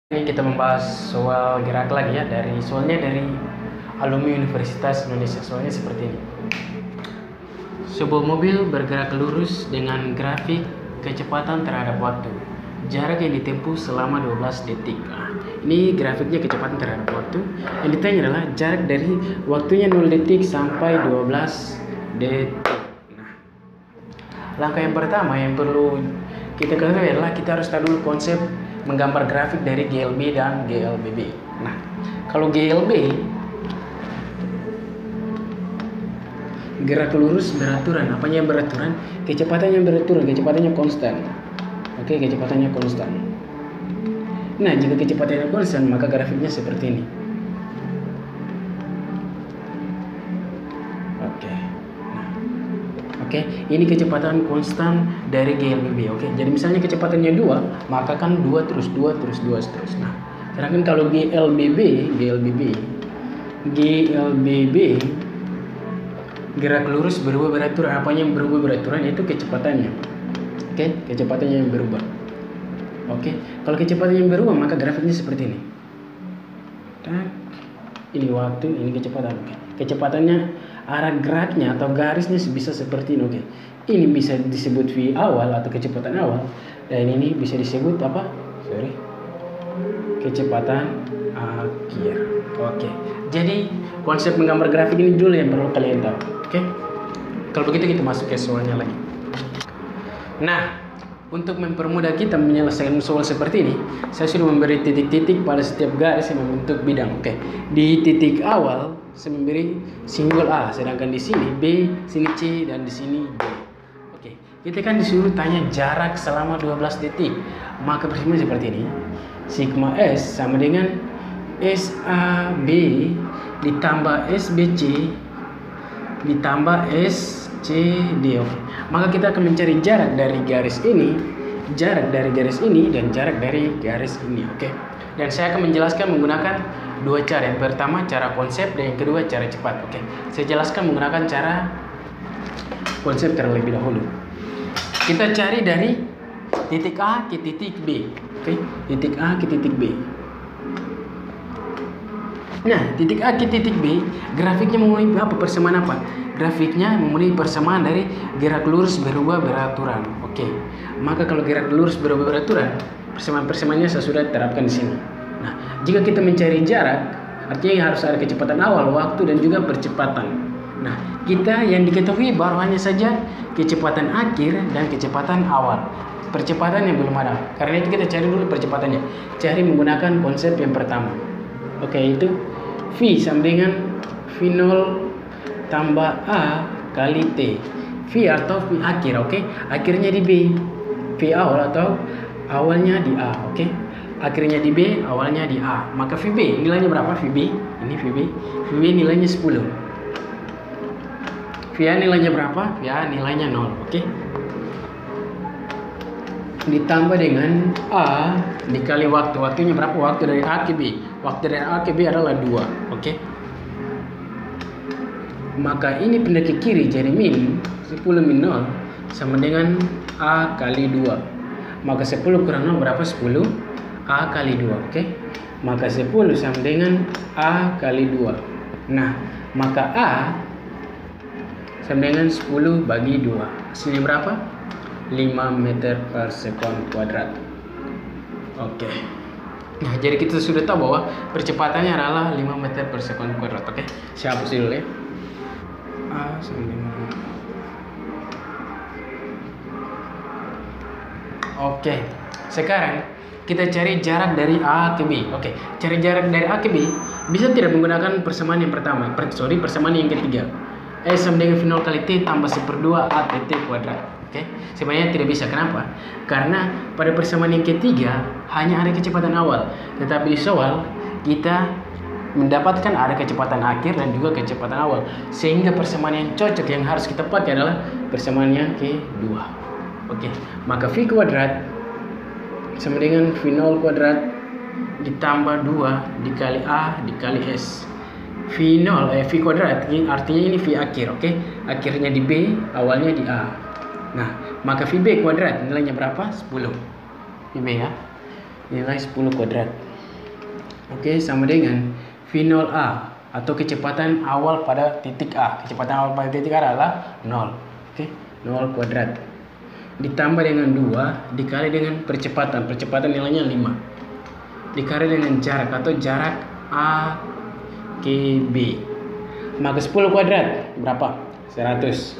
Ini kita membahas soal gerak lagi ya, soalnya dari alumni Universitas Indonesia. Soalnya seperti ini. Sebuah mobil bergerak lurus dengan grafik kecepatan terhadap waktu. Jarak yang ditempuh selama 12 detik. Ini grafiknya kecepatan terhadap waktu. Yang ditanya adalah jarak dari waktunya 0 detik sampai 12 detik. Langkah yang pertama yang perlu kita ketahui adalah kita harus tahu dulu konsep menggambar grafik dari GLB dan GLBB. Nah, kalau GLB gerak lurus beraturan. Apanya yang beraturan? Kecepatannya beraturan, kecepatannya konstan. Oke, kecepatannya konstan. Nah, jika kecepatannya konstan, maka grafiknya seperti ini. Oke, ini kecepatan konstan dari GLBB. Oke, jadi misalnya kecepatannya 2, maka kan 2 terus. Nah, sedangkan kalau GLBB gerak lurus berubah beraturan. Apanya yang berubah beraturan? Itu kecepatannya. Oke, kecepatannya yang berubah. Oke, kalau kecepatan yang berubah, maka grafiknya seperti ini. Ini waktu, ini kecepatan. Oke, kecepatannya, arah geraknya atau garisnya bisa seperti ini. Oke, ini bisa disebut V awal atau kecepatan awal, dan ini bisa disebut apa? Kecepatan akhir. Oke, jadi konsep menggambar grafik ini dulu yang perlu kalian tahu. Oke, kalau begitu kita masuk ke soalnya lagi. Nah, untuk mempermudah kita menyelesaikan soal seperti ini, saya sudah memberi titik-titik pada setiap garis yang membentuk bidang. Oke, di titik awal saya memberi simbol A, sedangkan di sini B, sini C, dan di sini D. Oke, kita kan disuruh tanya jarak selama 12 detik. Maka persamaan seperti ini. Sigma S sama dengan SAB ditambah SBC ditambah SCD. Oke, maka kita akan mencari jarak dari garis ini, dan jarak dari garis ini. Oke, dan saya akan menjelaskan menggunakan dua cara. Yang pertama cara konsep, dan yang kedua cara cepat. Oke, saya jelaskan menggunakan cara konsep terlebih dahulu. Kita cari dari titik A ke titik B. Oke, titik A ke titik B. Nah, titik A ke titik B, grafiknya memenuhi apa? Persamaan apa? Grafiknya memenuhi persamaan dari gerak lurus berubah beraturan. Oke, maka kalau gerak lurus berubah beraturan, persamaan-persamaannya saya sudah terapkan di sini. Nah, jika kita mencari jarak, artinya harus ada kecepatan awal, waktu, dan juga percepatan. Nah, kita yang diketahui baru hanya saja kecepatan akhir dan kecepatan awal. Percepatan yang belum ada. Karena itu kita cari dulu percepatannya. Cari menggunakan konsep yang pertama. Oke, itu V sama dengan V0 tambah A kali T. V atau V akhir. Oke, akhirnya di B. V awal atau awalnya di A. Oke, akhirnya di B, awalnya di A. Maka VB nilainya berapa? VB, ini VB. VB nilainya 10. VA nilainya berapa? VA nilainya 0. Oke, ditambah dengan A dikali waktu. Waktunya berapa? Waktu dari A ke B. Waktu dari A ke B adalah 2. Oke, maka ini pindah ke kiri, jadi min 10 min 0 sama dengan A kali 2. Maka 10 kurang 0 berapa? 10. A kali 2. Oke, maka 10 sama dengan A kali 2. Nah, maka A sama dengan 10 bagi 2. Hasilnya berapa? 5 meter per sekon kuadrat. Oke, nah jadi kita sudah tahu bahwa percepatannya adalah 5 meter per sekon kuadrat. Oke, saya hapus dulu ya. A sama dengan. Oke, sekarang kita cari jarak dari A ke B. Oke, cari jarak dari A ke B bisa tidak menggunakan persamaan yang pertama. Persamaan yang ketiga. E sama dengan V0 kali T tambah 1/2 ATT kuadrat. Oke, sebenarnya tidak bisa. Kenapa? Karena pada persamaan yang ketiga hanya ada kecepatan awal, tetapi di soal kita mendapatkan ada kecepatan akhir dan juga kecepatan awal, sehingga persamaan yang cocok yang harus kita pakai adalah persamaan yang kedua. Oke, maka V kuadrat sama dengan V0 kuadrat ditambah 2 dikali A dikali S. V kuadrat artinya ini V akhir. Oke, akhirnya di B, awalnya di A. Nah, maka VB kuadrat nilainya berapa? 10. VB ya, nilai 10 kuadrat. Oke, sama dengan V0A atau kecepatan awal pada titik A. Kecepatan awal pada titik A adalah 0. Oke, 0 kuadrat ditambah dengan 2 dikali dengan percepatan. Percepatan nilainya 5. Dikali dengan jarak atau jarak A ke B. Maka 10 kuadrat berapa? 100.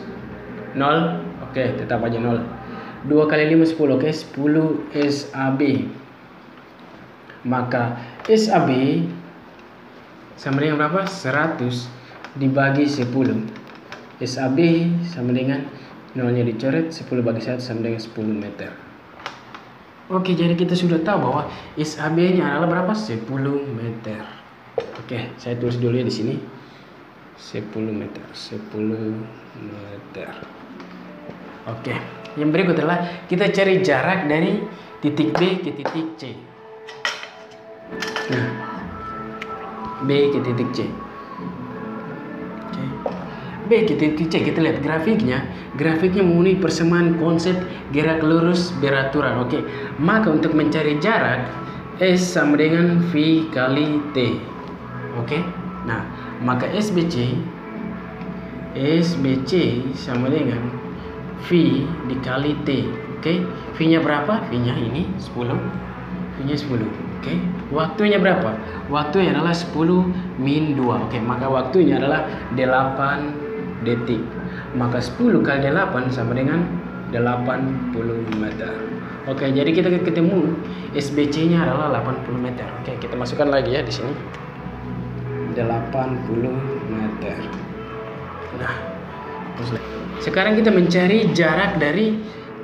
0. Oke, tetap aja 0. 2 kali 5 10. Oke, 10 SAB. Maka SAB sama dengan berapa? 100 dibagi 10. SAB sama dengan nolnya dicoret, 10 bagi 1 sama dengan 10 meter. Oke, jadi kita sudah tahu bahwa SAB nya adalah berapa? 10 meter. Oke, saya tulis dulu ya di sini. 10 meter. 10 meter. Oke, yang berikut adalah kita cari jarak dari titik B ke titik C. Nah, B ke titik C. Oke. B ke titik C, kita lihat grafiknya. Grafiknya memenuhi persamaan konsep gerak lurus beraturan. Oke, maka untuk mencari jarak S sama dengan V kali T. Oke, nah maka SBC sama dengan V dikali T. Oke, V nya berapa? V nya ini 10. V nya 10. Oke, waktunya berapa? Waktunya adalah 10 min 2. Oke, maka waktunya adalah 8 detik. Maka 10 kali 8 sama dengan 80 meter. Oke, jadi kita ketemu SBC nya adalah 80 meter. Oke, kita masukkan lagi ya di sini. 80 meter. Nah, sekarang kita mencari jarak dari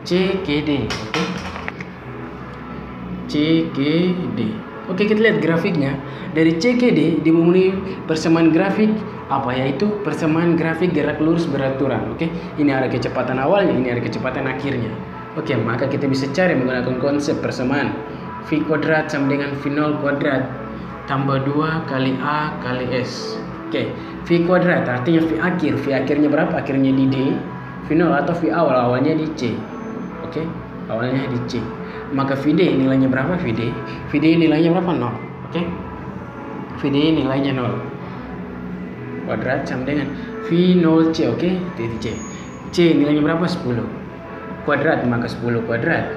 C ke D. Oke. C ke D. Oke, kita lihat grafiknya. Dari C ke D memenuhi persamaan grafik apa, yaitu persamaan grafik gerak lurus beraturan. Oke, ini ada kecepatan awalnya, ini ada kecepatan akhirnya. Oke, maka kita bisa cari menggunakan konsep persamaan V kuadrat sama dengan V0 kuadrat tambah 2 kali A kali S. Oke, V kuadrat artinya V akhir. V akhirnya berapa? Akhirnya di D. V0 atau V awal, awalnya di C. Oke, awalnya di C. Maka VD nilainya berapa? VD nilainya berapa? 0. Oke, VD nilainya 0. Kuadrat sama dengan V0C. Oke, titik C. C nilainya berapa? 10 kuadrat. Maka 10 kuadrat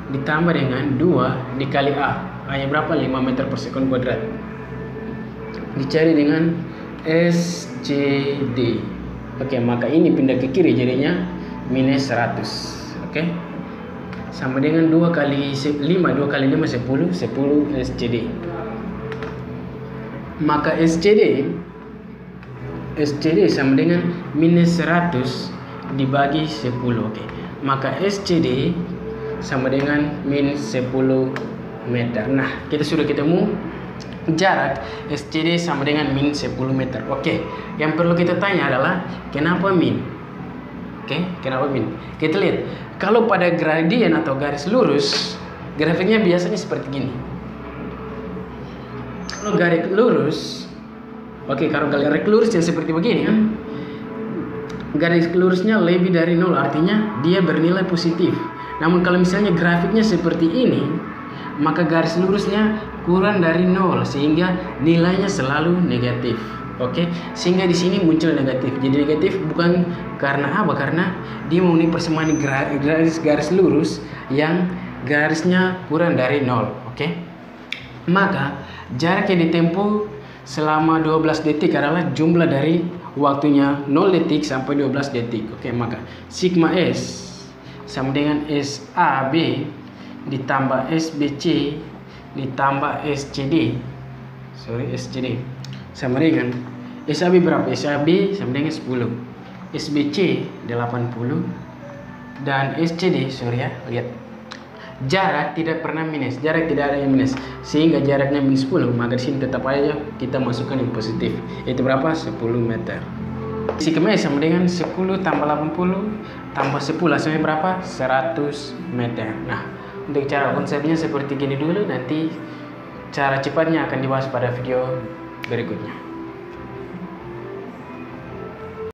ditambah dengan 2 dikali A. A nya berapa? 5 meter per sekon kuadrat. Dicari dengan SCD. Oke, maka ini pindah ke kiri jadinya minus 100. Oke, sama dengan 2 kali 5. 2 kali 5 10. 10 SCD. Maka SCD sama dengan minus 100 dibagi 10. Oke, maka SCD sama dengan min 10 meter. Nah, kita sudah ketemu jarak SCD sama dengan min 10 meter. Oke, yang perlu kita tanya adalah kenapa min? Oke, kenapa min? Kita lihat, kalau pada gradien atau garis lurus, grafiknya biasanya seperti gini. Kalau garis lurus, oke, kalau garis lurus yang seperti begini kan, garis lurusnya lebih dari 0, artinya dia bernilai positif. Namun kalau misalnya grafiknya seperti ini, maka garis lurusnya kurang dari 0 sehingga nilainya selalu negatif. Oke, sehingga di sini muncul negatif. Jadi negatif bukan karena apa? Karena dia memenuhi persamaan garis lurus yang garisnya kurang dari 0. Oke, maka jarak yang ditempuh selama 12 detik adalah jumlah dari waktunya 0 detik sampai 12 detik. Oke, maka sigma S sama dengan SAB ditambah SBC ditambah SCD sama dengan SAB berapa? SAB sama dengan 10, SBC 80, dan SCD lihat jarak tidak pernah minus, jarak tidak ada yang minus, sehingga jaraknya minus 10. Maka di sini tetap aja kita masukkan yang positif, itu berapa? 10 meter. Sigma S sama dengan 10 tambah 80 tambah 10 hasilnya berapa? 100 meter. Nah, untuk cara konsepnya seperti gini dulu, nanti cara cepatnya akan dibahas pada video berikutnya.